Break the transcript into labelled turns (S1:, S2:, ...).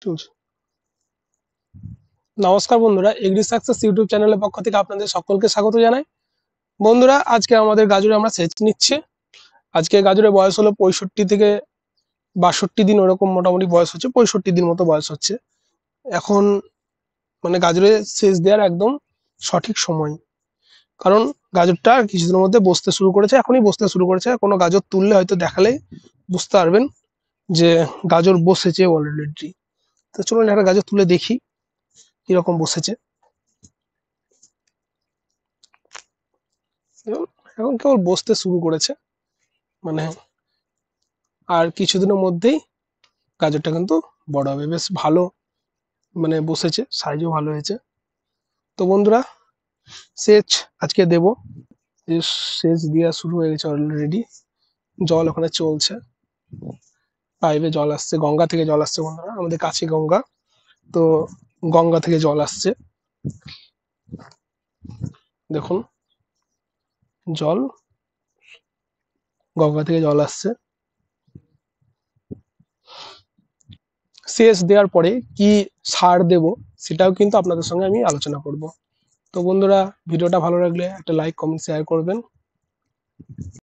S1: চলছে। নমস্কার বন্ধুরা, এগ্রি সাকসেস ইউটিউব চ্যানেলের পক্ষ থেকে আপনাদের সকলকে স্বাগত জানাই। বন্ধুরা, আজকে আমাদের গাজরে আমরা সেচ নিচ্ছি। আজকে গাজরের বয়স হলো 65 থেকে 62 দিন, ওরকম মোটামুটি বয়স হচ্ছে। 65 দিন মতো বয়স হচ্ছে এখন। মানে গাজরে সেচ দেওয়ার একদম সঠিক সময়, কারণ গাজরটা কিছুদিনের মধ্যে বসতে শুরু করেছে, এখনই বসতে শুরু করেছে। কোনো গাজর তুললে হয়তো দেখালেই বুঝতে পারবেন যে গাজর বসেছে অলরেডি। তো চলুন একটা গাজর তুলে দেখি কিরকম বসেছে। এখন কেবল বসতে শুরু করেছে, মানে আর কিছুদিনের মধ্যেই গাজরটা কিন্তু বড় হবে। বেশ ভালো মানে বসেছে, সাইজও ভালো হয়েছে। তো বন্ধুরা, সেচ আজকে দেব। সেচ দেওয়া শুরু হয়ে গেছে অলরেডি। জল ওখানে চলছে, পাইপে জল আসছে, গঙ্গা থেকে জল আসছে। বন্ধুরা, আমাদের কাছে গঙ্গা, তো গঙ্গা থেকে জল আসছে। দেখুন, জল গঙ্গা থেকে জল আসছে। সেচ দেওয়ার পরে কি সার দেব সেটাও কিন্তু আপনাদের সঙ্গে আমি আলোচনা করব। তো বন্ধুরা, ভিডিওটা ভালো লাগলে একটা লাইক, কমেন্ট, শেয়ার করবেন।